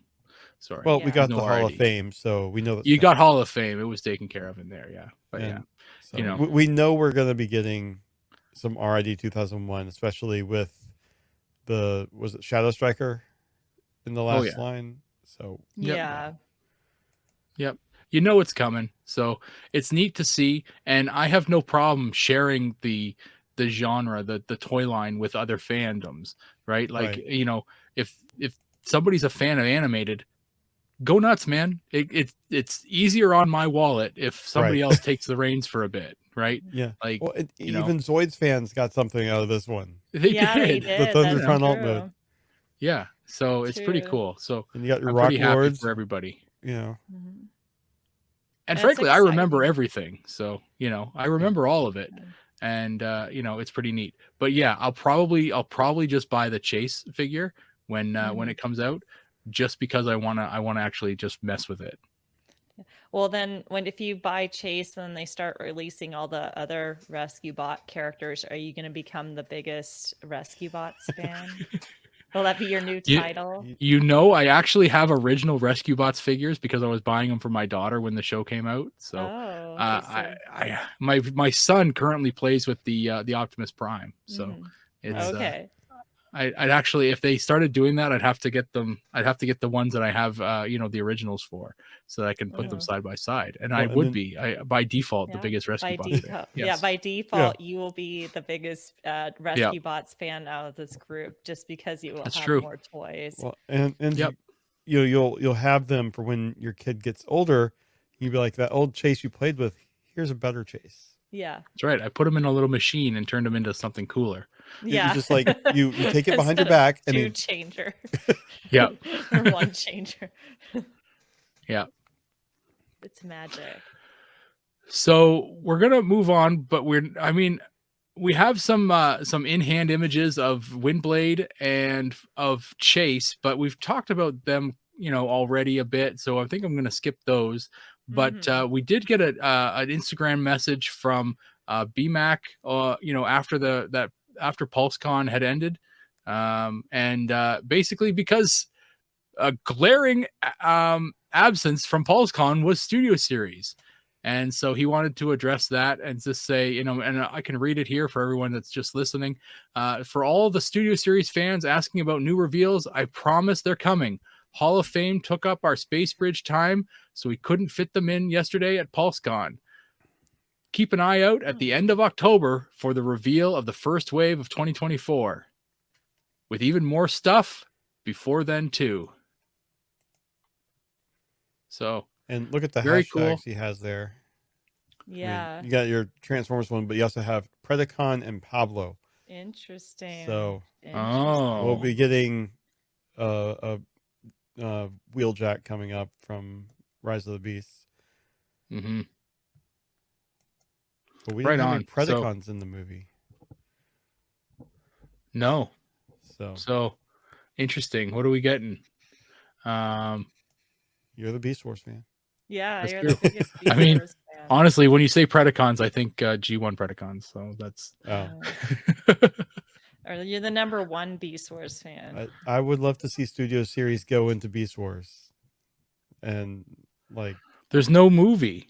sorry. Well, we got no the Hall of RID. Fame, so we know that You got Hall of Fame. It was taken care of in there. Yeah. But and yeah. so You know. we know we're going to be getting some RID 2001, especially with was it Shadow Striker in the last line? So Yep. Yeah. Yep. You know it's coming. So it's neat to see. And I have no problem sharing the genre, the toy line with other fandoms, right? Like, Right. you know, if somebody's a fan of animated, go nuts, man. It's easier on my wallet if somebody else takes the reins for a bit, right? Yeah. Like, Well, you know, even Zoids fans got something out of this one. they Yeah, they did. The did. That's Thundertron alt true. mode. Yeah. So it's pretty True. cool. So And you got your I'm Rock pretty happy Lords. for everybody. You know. Mhm. And That's frankly, I remember exciting. everything. So, you know, I remember all of it. And you know, it's pretty neat. But yeah, I'll probably just buy the Chase figure when it comes out, just because I wanna actually just mess with it. Well, then if you buy Chase and they start releasing all the other Rescue Bot characters, are you going to become the biggest Rescue Bots fan? Will that be your new title? You know, I actually have original Rescue Bots figures because I was buying them for my daughter when the show came out. So my son currently plays with the Optimus Prime. So it's okay. I'd actually, if they started doing that, I'd have to get them. I'd have to get the ones that I have, you know, the originals for, so that I can put them side by side. And I would be, by default, the biggest Rescue Bots fan. Yeah, by default, you will be the biggest Rescue Bots fan out of this group, just because you will have more toys. Well, and you'll have them for when your kid gets older. You'll be like, that old Chase you played with, here's a better Chase. Yeah, that's right. I put them in a little machine and turned them into something cooler. Yeah, you just like you take it behind your back and two changer. Yeah, or one changer. Yeah, it's magic. So we're gonna move on, but we have some in-hand images of Windblade and of Chase, but we've talked about them, you know, already a bit. So I think I'm gonna skip those. But we did get an Instagram message from BMAC, you know, after Pulse Con had ended, and basically because a glaring absence from Pulse Con was Studio Series. And so he wanted to address that and just say, you know, and I can read it here for everyone that's just listening. For all the Studio Series fans asking about new reveals, I promise they're coming. Hall of Fame took up our Space Bridge time, so we couldn't fit them in yesterday at PulseCon. Keep an eye out at the end of October for the reveal of the first wave of 2024, with even more stuff before then too. So, and look at the very hashtags he has there. Yeah, I mean, you got your Transformers one, but you also have Predacon and Pablo. Interesting. So we'll be getting a Wheeljack coming up from Rise of the Beasts. Mm-hmm. But we didn't have any Predacons in the movie. No. So interesting. What are we getting? You're the Beast Wars fan. Yeah, that's you're true. the biggest Beast I mean, Wars fan. Honestly, when you say Predacons, I think G1 Predacons. So that's. Or you're the number one Beast Wars fan. I would love to see Studio Series go into Beast Wars, and like, there's no movie.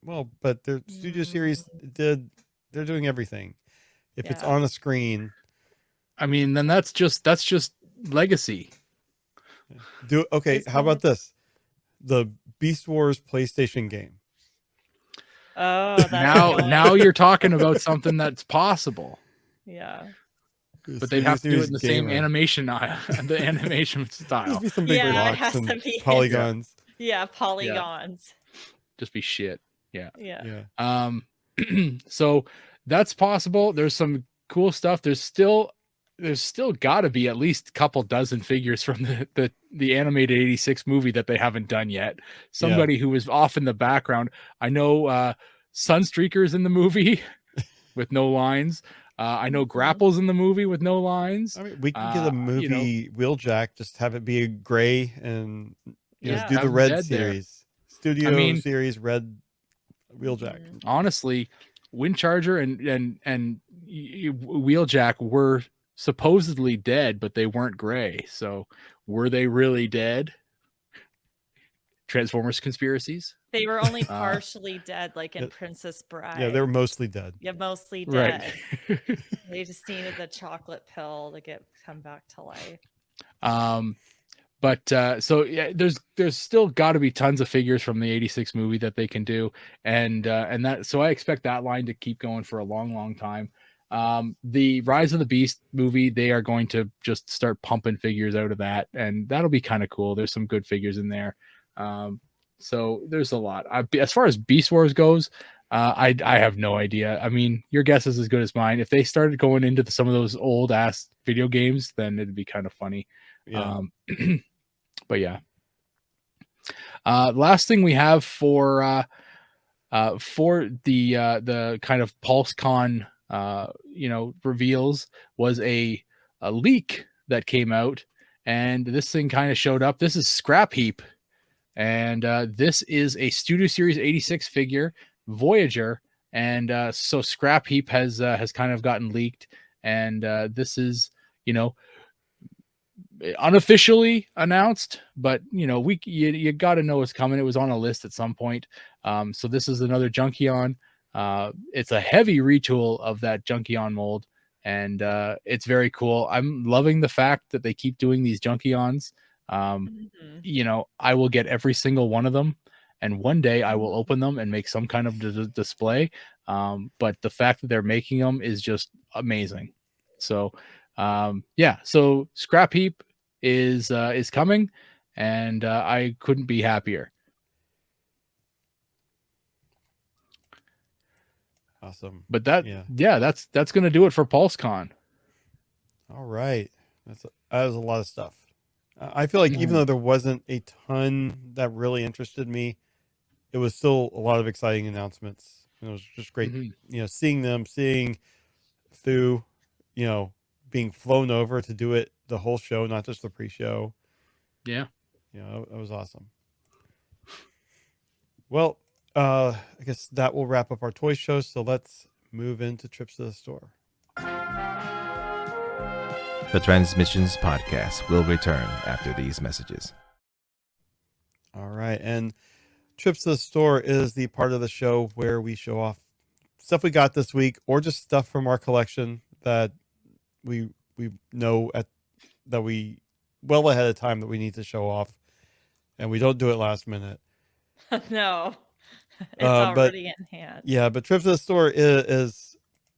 Well, but their studio series they're doing everything. If it's Yeah. on a screen, I mean, then that's just legacy. okay. Is How that- about this? The Beast Wars PlayStation game. Oh, that's Now you're talking about something that's possible, yeah. but they'd have to do it in the same gamer. animation, the animation Just style. be some big Yeah, it rocks has and to be- polygons. Yeah, polygons. Just be shit. Yeah. Yeah. So that's possible. There's some cool stuff. There's still got to be at least a couple dozen figures from the animated 86 movie that they haven't done yet. Somebody who was off in the background. I know Sunstreaker's in the movie with no lines. I know Grapple's in the movie with no lines. I mean, we can get a movie Wheeljack, just have it be a gray and Yeah. do the Have him red dead there. series. Studio I mean, series red Wheeljack. honestly, Windcharger and Wheeljack were supposedly dead, but they weren't gray. So were they really dead? Transformers conspiracies? They were only partially dead, like in Princess Bride. Yeah, they were mostly dead. Yeah, mostly dead. Right. They just needed the chocolate pill to come back to life. But so yeah, there's still got to be tons of figures from the 86 movie that they can do, and that, so I expect that line to keep going for a long time. The Rise of the Beast movie, they are going to just start pumping figures out of that, and that'll be kind of cool. There's some good figures in there. So there's a lot. As far as Beast Wars goes, I have no idea. I mean, your guess is as good as mine. If they started going into some of those old ass video games, then it'd be kind of funny. Yeah. But yeah. Last thing we have for the kind of Pulse Con reveals was a leak that came out, and this thing kind of showed up. This is Scrap Heap, and this is a Studio Series 86 figure, Voyager, and so Scrap Heap has kind of gotten leaked, and this is unofficially announced, but you got to know it's coming. It was on a list at some point. So this is another Junkion. It's a heavy retool of that Junkion mold, and it's very cool. I'm loving the fact that they keep doing these Junkions. I will get every single one of them, and one day I will open them and make some kind of display. But the fact that they're making them is just amazing. So so Scrap Heap is coming, and I couldn't be happier. Awesome. But that's going to do it for PulseCon. All right. That was a lot of stuff. I feel like even though there wasn't a ton that really interested me, it was still a lot of exciting announcements. And it was just great, seeing Thu, being flown over to do it the whole show, not just the pre-show. Yeah. It was awesome. Well, I guess that will wrap up our toy show. So let's move into trips to the store. The Transmissions podcast will return after these messages. All right. And trips to the store is the part of the show where we show off stuff we got this week, or just stuff from our collection that we know that we well ahead of time that we need to show off, and we don't do it last minute. No, it's already in hand. Yeah, but Trip to the Store is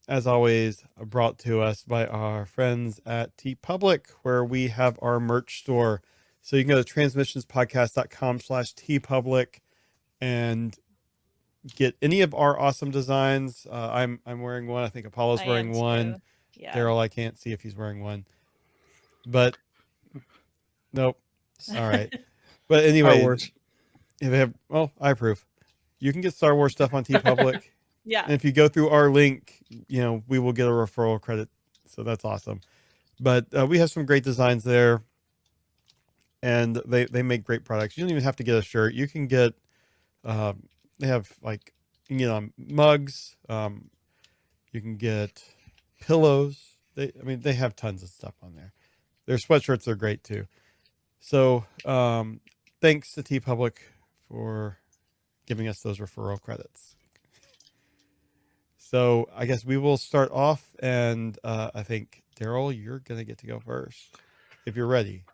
as always brought to us by our friends at TeePublic, where we have our merch store. So you can go to transmissionspodcast.com/TeePublic and get any of our awesome designs. I'm wearing one. I think Apollo's wearing one. Yeah. Daryl, I can't see if he's wearing one, but nope. All right. But anyway, if they have, I approve. You can get Star Wars stuff on TeePublic. Yeah. And if you go through our link, we will get a referral credit. So that's awesome. But we have some great designs there, and they make great products. You don't even have to get a shirt. You can get, they have mugs. You can get pillows. They have tons of stuff on there. Their sweatshirts are great too. So thanks to TeePublic for giving us those referral credits. So I guess we will start off, and I think Daryl, you're gonna get to go first if you're ready.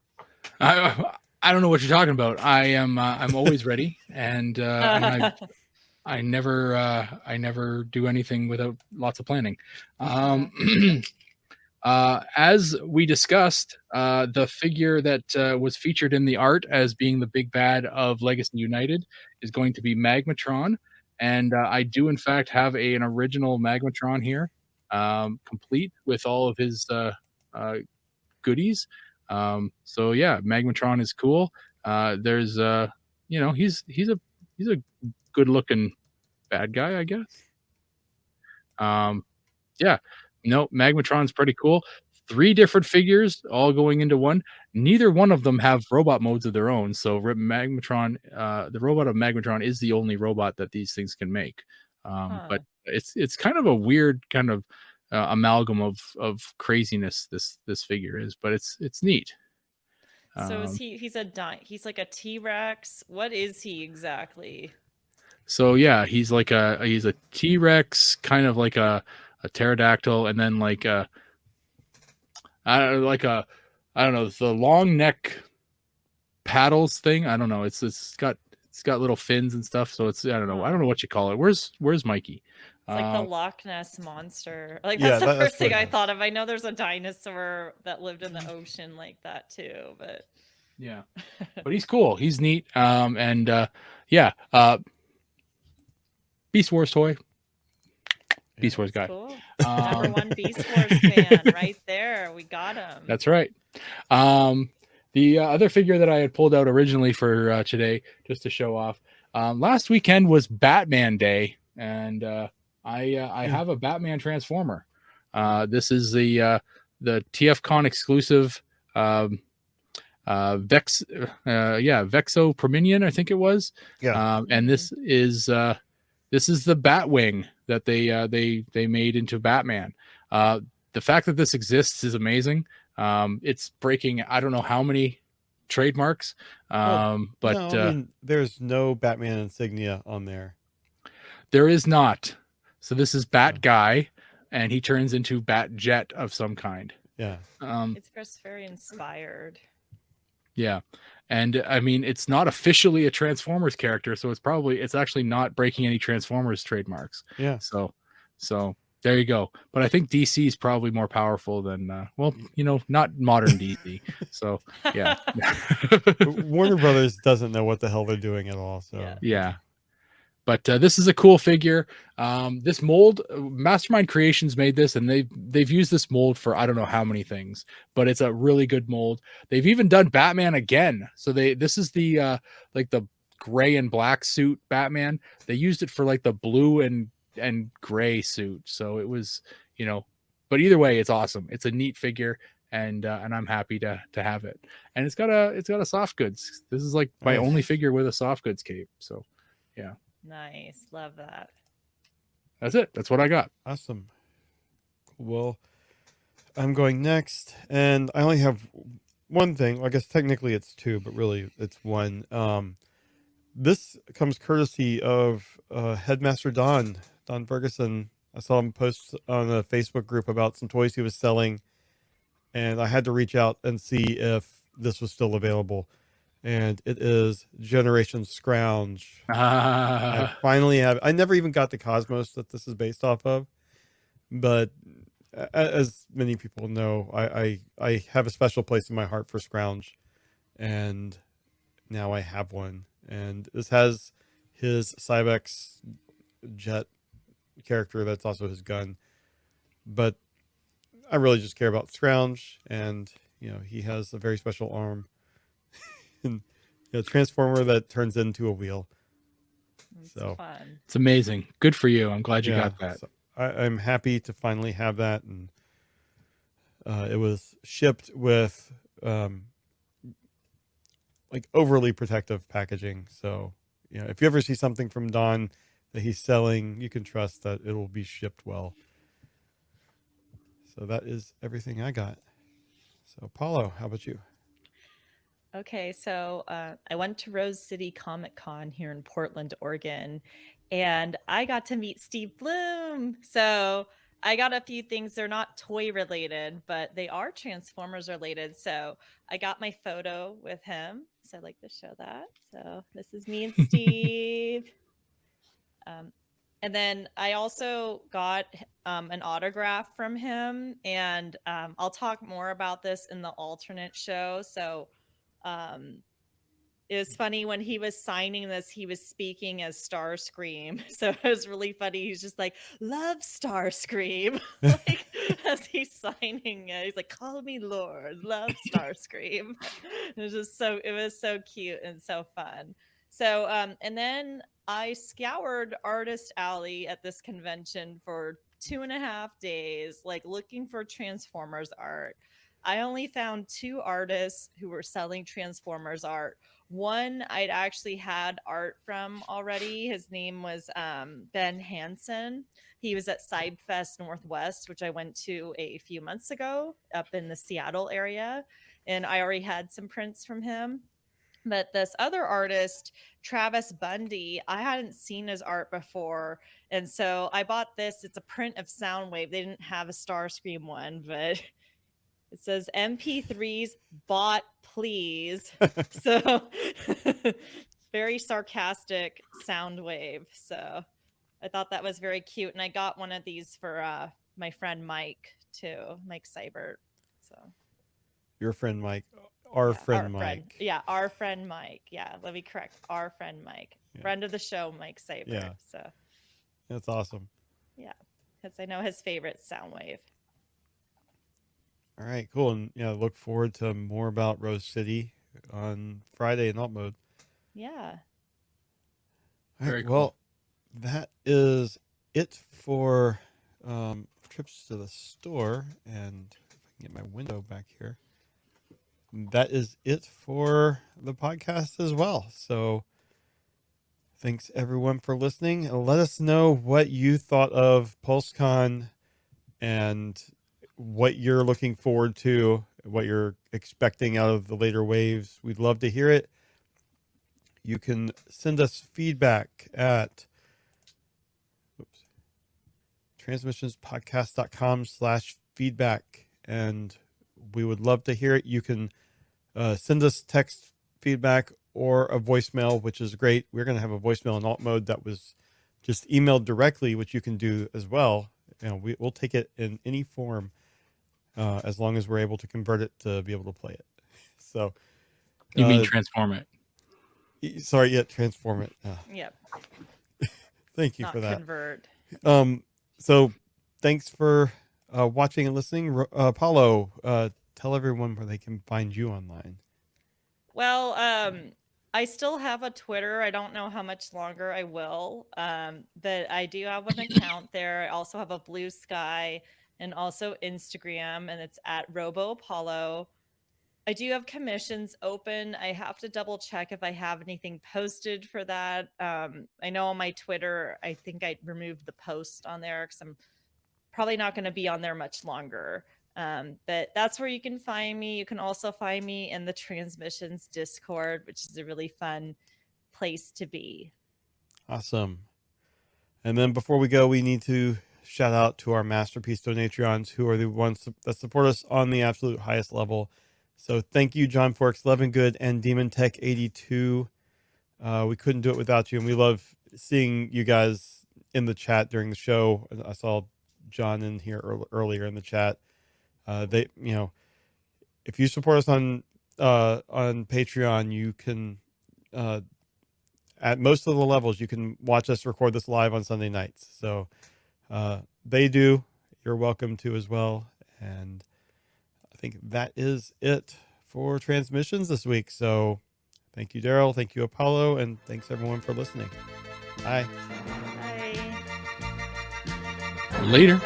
I don't know what you're talking about. I'm always ready, and I never do anything without lots of planning. As we discussed, the figure that was featured in the art as being the big bad of Legacy United is going to be Magmatron, and I do in fact have an original Magmatron here, complete with all of his goodies. So yeah, Magmatron is cool. There's he's a good looking bad guy, I guess. Yeah, no, Magmatron's pretty cool. 3 different figures all going into one. Neither one of them have robot modes of their own. So Magmatron, the robot of Magmatron is the only robot that these things can make. But it's kind of a weird kind of amalgam of craziness this figure is, but it's neat. So is he's like a T-Rex? What is he exactly? So yeah, he's a T-Rex, kind of like a pterodactyl, and then like a I don't know, the long neck paddles thing. I don't know. It's got little fins and stuff. So I don't know what you call it. Where's Mikey? It's like the Loch Ness monster. Like Yeah, that's the first thing what I it is. thought of. I know there's a dinosaur that lived in the ocean like that too, but yeah, but he's cool. He's neat. Beast Wars toy. Beast Wars guy. cool. Number one Beast Wars fan right there. We got him. That's right. The other figure that I had pulled out originally for today, just to show off, last weekend was Batman Day, and I have a Batman Transformer. This is the TFCon exclusive Vexo Prominion, I think it was. Yeah. And this is the Batwing that they made into Batman. The fact that this exists is amazing. It's breaking I don't know how many trademarks. But no, I mean, there's no Batman insignia on there. There is not. So this is Bat Guy, and he turns into Bat Jet of some kind. Yeah. It's just very inspired. Yeah. And I mean, it's not officially a Transformers character, so it's actually not breaking any Transformers trademarks. Yeah. So there you go. But I think DC is probably more powerful than not modern DC. So yeah. Warner Brothers doesn't know what the hell they're doing at all. So yeah. But this is a cool figure. This mold, Mastermind Creations made this, and they've used this mold for I don't know how many things, but it's a really good mold. They've even done Batman again. So this is the like the gray and black suit Batman. They used it for like the blue and gray suit. So it was, but either way, it's awesome. It's a neat figure, and I'm happy to have it. And it's got a soft goods. This is like my only figure with a soft goods cape. So yeah. Nice. Love that. That's it. That's what I got. Awesome. Well, I'm going next, and I only have one thing. Well, I guess technically it's 2, but really it's 1. This comes courtesy of Headmaster Don Ferguson. I saw him post on a Facebook group about some toys he was selling, and I had to reach out and see if this was still available. And it is Generation Scrounge. I finally have. I never even got the Cosmos that this is based off of, but as many people know, I have a special place in my heart for Scrounge, and now I have one. And this has his Cybex jet character that's also his gun, but I really just care about Scrounge, and he has a very special arm. And a transformer that turns into a wheel. It's so fun. It's amazing. Good for you. I'm glad you got that. So I'm happy to finally have that, and it was shipped with like overly protective packaging. So if you ever see something from Don that he's selling, you can trust that it will be shipped well. So that is everything I got. So Paulo, how about you? Okay, so I went to Rose City Comic Con here in Portland, Oregon, and I got to meet Steve Bloom. So I got a few things. They're not toy related, but they are Transformers related. So I got my photo with him. So I'd like to show that. So this is me and Steve. And then I also got an autograph from him, and I'll talk more about this in the alternate show. So it was funny when he was signing this, he was speaking as Starscream. So it was really funny. He's just like, love Starscream. Like, as he's signing it, he's like, call me Lord, love Starscream. It was so cute and so fun. So, and then I scoured Artist Alley at this convention for 2.5 days, like looking for Transformers art. I only found 2 artists who were selling Transformers art. One I'd actually had art from already. His name was Ben Hansen. He was at Sidefest Northwest, which I went to a few months ago up in the Seattle area. And I already had some prints from him. But this other artist, Travis Bundy, I hadn't seen his art before. And so I bought this. It's a print of Soundwave. They didn't have a Starscream one, but it says MP3s bought, please. So very sarcastic Soundwave. So I thought that was very cute. And I got one of these for my friend Mike too, Mike Seibert. So Your friend Mike. Our friend Mike. Yeah, our friend Mike. Yeah, let me correct. Our friend Mike. Yeah. Friend of the show, Mike Seibert. Yeah. So That's awesome. yeah, because I know his favorite Soundwave. All right, cool. And look forward to more about Rose City on Friday in Alt Mode. Yeah. All right, Very cool. Well, that is it for trips to the store. And if I can get my window back here, that is it for the podcast as well. So thanks everyone for listening. And let us know what you thought of PulseCon and what you're looking forward to, what you're expecting out of the later waves. We'd love to hear it. You can send us feedback at transmissionspodcast.com/feedback, and we would love to hear it. You can send us text feedback or a voicemail, which is great. We're going to have a voicemail in alt mode that was just emailed directly, which you can do as well. We'll take it in any form as long as we're able to convert it to be able to play it. So You mean transform it? Sorry, transform it. Yep. Thank you Not for that. Convert. So thanks for watching and listening. Paulo, tell everyone where they can find you online. Well, I still have a Twitter. I don't know how much longer I will, but I do have an account there. I also have a Blue Sky and also Instagram, and it's at RoboApollo. I do have commissions open. I have to double check if I have anything posted for that. I know on my Twitter, I think I removed the post on there because I'm probably not going to be on there much longer. But that's where you can find me. You can also find me in the Transmissions Discord, which is a really fun place to be. Awesome. And then before we go, we need to shout out to our Masterpiece Donatrons, who are the ones that support us on the absolute highest level. So thank you, John Forks, Levingood, and Demon Tech 82. We couldn't do it without you, and we love seeing you guys in the chat during the show. I saw John in here earlier in the chat. If you support us on Patreon, you can at most of the levels you can watch us record this live on Sunday nights. So they do. You're welcome to as well. And I think that is it for Transmissions this week. So thank you, Daryl. Thank you, Apollo, and thanks everyone for listening. Bye. Bye. Later.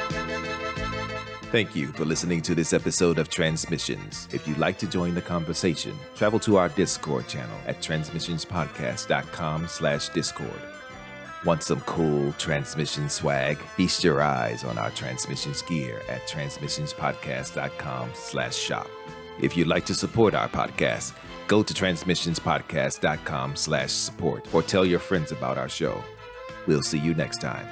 Thank you for listening to this episode of Transmissions. If you'd like to join the conversation, travel to our Discord channel at transmissionspodcast.com/Discord. Want some cool Transmission swag? Feast your eyes on our Transmissions gear at transmissionspodcast.com/shop. If you'd like to support our podcast, go to transmissionspodcast.com/support or tell your friends about our show. We'll see you next time.